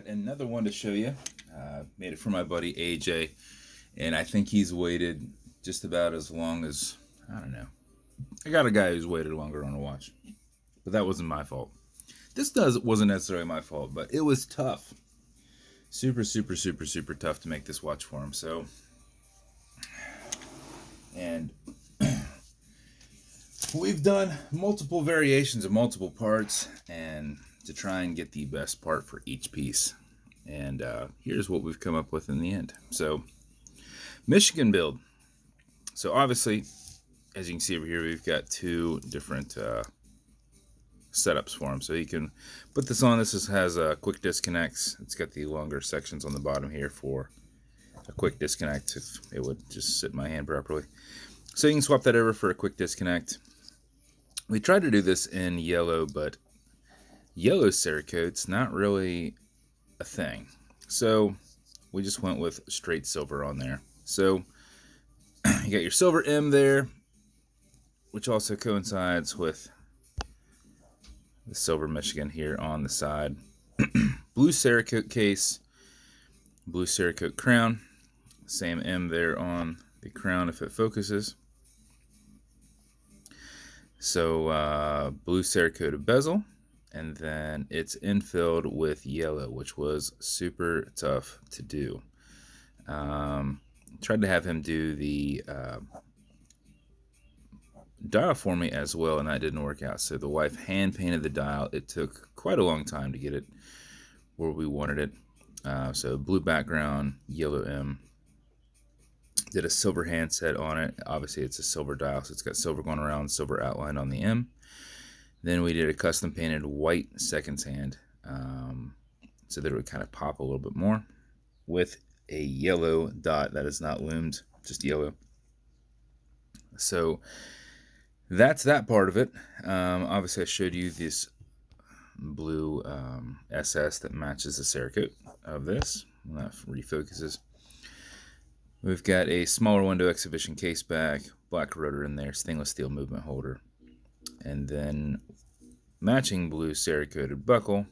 got another one to show you. Made it for my buddy AJ, and I think he's waited just about as long as, I don't know. I got a guy who's waited longer on a watch, but that wasn't my fault. Wasn't necessarily my fault, but it was tough. Super, super, super, super tough to make this watch for him. So, and we've done multiple variations of multiple parts, and to try and get the best part for each piece. And here's what we've come up with in the end. So, Michigan build. So obviously, as you can see over here, we've got two different setups for them. So you can put this on. This has quick disconnects. It's got the longer sections on the bottom here for a quick disconnect if it would just sit in my hand properly. So you can swap that over for a quick disconnect. We tried to do this in yellow, but yellow cerakote's not really a thing. So we just went with straight silver on there. So you got your silver M there, which also coincides with the silver Michigan here on the side. Blue cerakote case, blue cerakote crown, same M there on the crown if it focuses. So blue cerakoted bezel, and then it's infilled with yellow, which was super tough to do. Tried to have him do the dial for me as well, and that didn't work out. So the wife hand painted the dial. It took quite a long time to get it where we wanted it. So blue background, yellow M. Did a silver handset on it. Obviously it's a silver dial, so it's got silver going around, silver outline on the M. Then we did a custom painted white seconds hand, so that it would kind of pop a little bit more, with a yellow dot that is not loomed, just yellow. So that's that part of it. Obviously I showed you this blue SS that matches the cerakote of this. That refocuses. We've got a smaller window exhibition case back, black rotor in there, stainless steel movement holder, and then matching blue cerakoted buckle,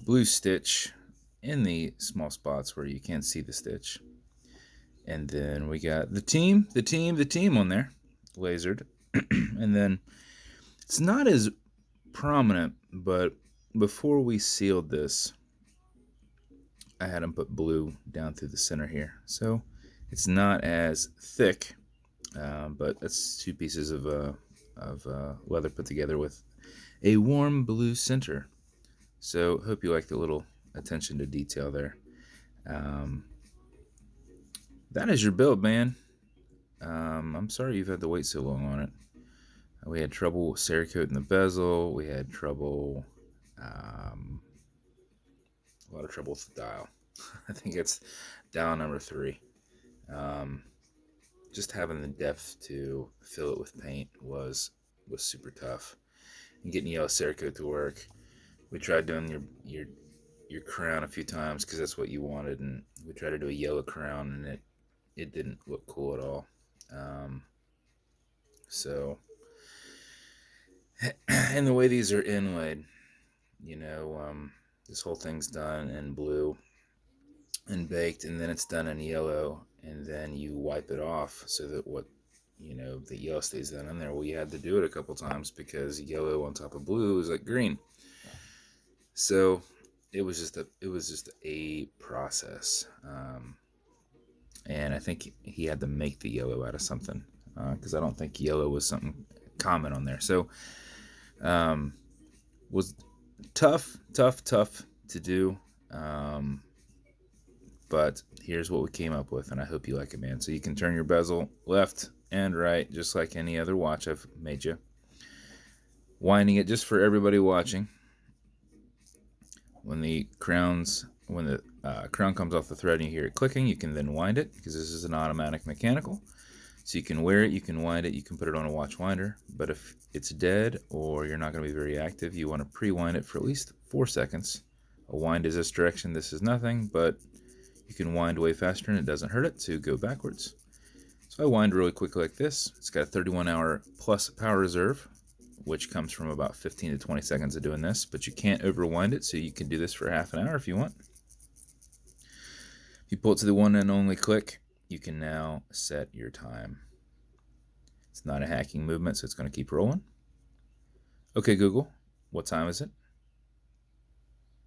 blue stitch in the small spots where you can't see the stitch. And then we got the team on there, lasered. And then it's not as prominent, but before we sealed this, I had them put blue down through the center here. So it's not as thick, but that's two pieces of leather put together with a warm blue center. So hope you like the little attention to detail there. That is your build, man. I'm sorry you've had to wait so long on it. We had trouble cerakoting the bezel. We had trouble, a lot of trouble with the dial. I think it's dial number 3. Just having the depth to fill it with paint was super tough. And getting yellow cerakote to work. We tried doing your crown a few times because that's what you wanted, and we tried to do a yellow crown, and it didn't look cool at all. So, and the way these are inlaid, this whole thing's done in blue and baked, and then it's done in yellow, and then you wipe it off so that the yellow stays down in there. Well, you had to do it a couple times because yellow on top of blue is like green. So it was just a process. And I think he had to make the yellow out of something, because I don't think yellow was something common on there. So was tough to do. But here's what we came up with, and I hope you like it, man. So you can turn your bezel left and right, just like any other watch I've made you. Winding it just for everybody watching. When the crown comes off the thread and you hear it clicking, you can then wind it, because this is an automatic mechanical. So you can wear it, you can wind it, you can put it on a watch winder. But if it's dead or you're not going to be very active, you want to pre-wind it for at least 4 seconds. A wind is this direction, this is nothing, but you can wind way faster and it doesn't hurt it to go backwards. So I wind really quick like this. It's got a 31 hour plus power reserve, which comes from about 15 to 20 seconds of doing this, but you can't overwind it, so you can do this for half an hour if you want. If you pull it to the one and only click, you can now set your time. It's not a hacking movement, so it's going to keep rolling. Okay, Google, what time is it?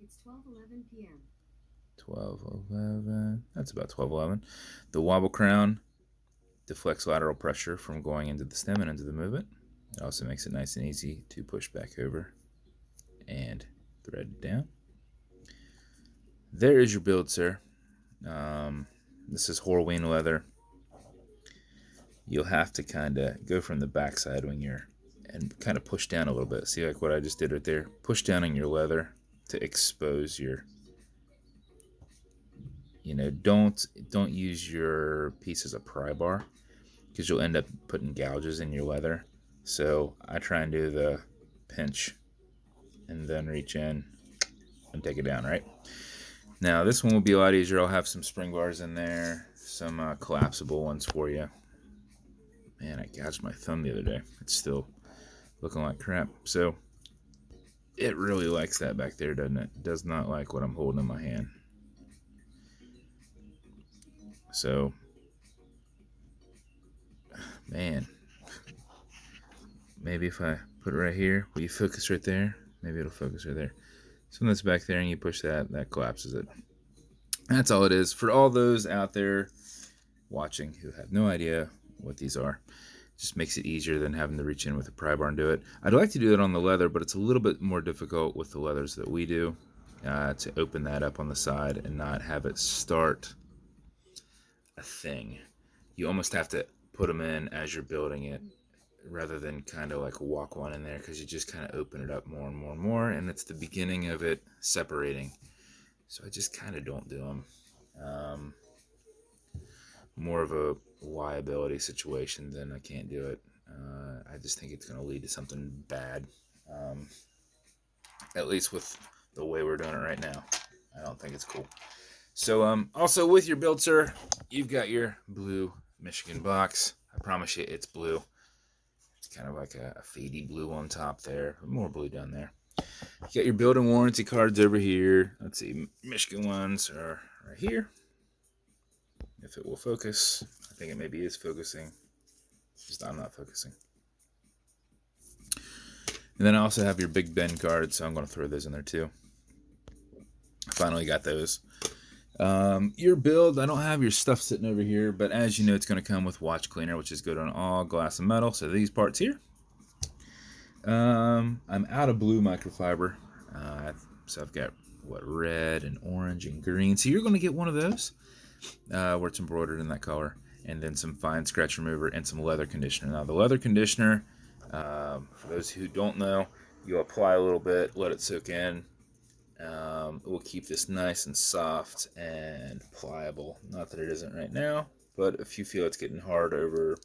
It's 12:11 p.m. 12:11. That's about 12:11. The wobble crown deflects lateral pressure from going into the stem and into the movement. It also makes it nice and easy to push back over and thread it down. There is your build, sir. This is Horween leather. You'll have to kind of go from the backside when you're, and kind of push down a little bit. See, like what I just did right there? Push down on your leather to expose your, don't use your piece as a pry bar, because you'll end up putting gouges in your leather. So I try and do the pinch and then reach in and take it down, right? Now this one will be a lot easier. I'll have some spring bars in there, some collapsible ones for you. Man, I gouged my thumb the other day. It's still looking like crap. So it really likes that back there, doesn't it? It does not like what I'm holding in my hand. So, man, maybe if I put it right here, will you focus right there? Maybe it'll focus right there. So when that's back there and you push that, that collapses it. That's all it is. For all those out there watching who have no idea what these are, just makes it easier than having to reach in with a pry bar and do it. I'd like to do it on the leather, but it's a little bit more difficult with the leathers that we do to open that up on the side and not have it start a thing. You almost have to put them in as you're building it rather than kind of like walk one in there, because you just kind of open it up more and more and more, and it's the beginning of it separating. So I just kind of don't do them. More of a liability situation than I can't do it. I just think it's going to lead to something bad. At least with the way we're doing it right now. I don't think it's cool. So also with your build, sir, you've got your blue Michigan box. I promise you it's blue. It's kind of like a fadey blue on top there. More blue down there. You got your building warranty cards over here. Let's see, Michigan ones are right here. If it will focus. I think it maybe is focusing. Just I'm not focusing. And then I also have your Big Ben cards, so I'm going to throw those in there too. Finally got those. Your build, I don't have your stuff sitting over here, but as you know, it's going to come with watch cleaner, which is good on all glass and metal. So these parts here. I'm out of blue microfiber. So I've got red and orange and green. So you're going to get one of those where it's embroidered in that color, and then some fine scratch remover and some leather conditioner. Now the leather conditioner, for those who don't know, you apply a little bit, let it soak in. It will keep this nice and soft and pliable. Not that it isn't right now, but if you feel it's getting hard over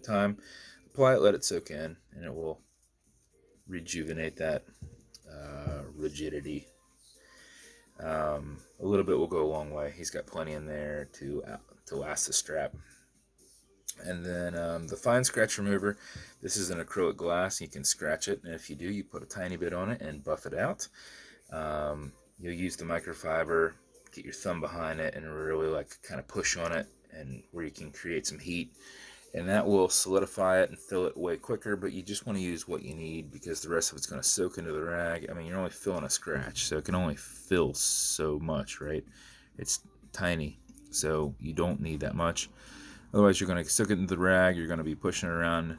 time, apply it, let it soak in, and it will rejuvenate that rigidity. A little bit will go a long way. He's got plenty in there to last the strap. And then the fine scratch remover, this is an acrylic glass. You can scratch it, and if you do, you put a tiny bit on it and buff it out. You'll use the microfiber, get your thumb behind it, and really kind of push on it, and where you can create some heat. And that will solidify it and fill it way quicker, but you just want to use what you need, because the rest of it's going to soak into the rag. I mean, you're only filling a scratch, so it can only fill so much, right? It's tiny, so you don't need that much. Otherwise, you're going to soak it into the rag. You're going to be pushing it around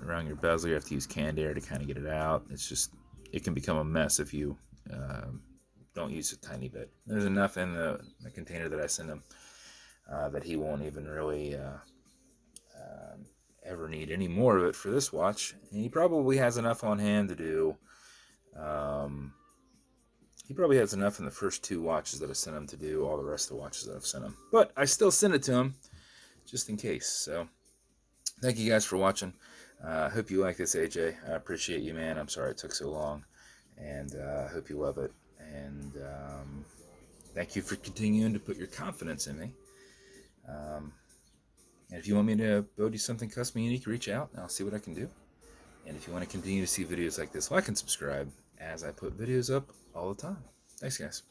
your bezel. You have to use canned air to kind of get it out. It can become a mess if you don't use a tiny bit. There's enough in the container that I send him that he won't even really ever need any more of it for this watch. And he probably has enough on hand to do. He probably has enough in the first 2 watches that I sent him to do all the rest of the watches that I've sent him. But I still send it to him just in case. So thank you guys for watching. I hope you like this, AJ. I appreciate you, man. I'm sorry it took so long, and I hope you love it. And thank you for continuing to put your confidence in me. And if you want me to build you something custom unique, reach out and I'll see what I can do. And if you want to continue to see videos like this, like and subscribe as I put videos up all the time. Thanks, guys.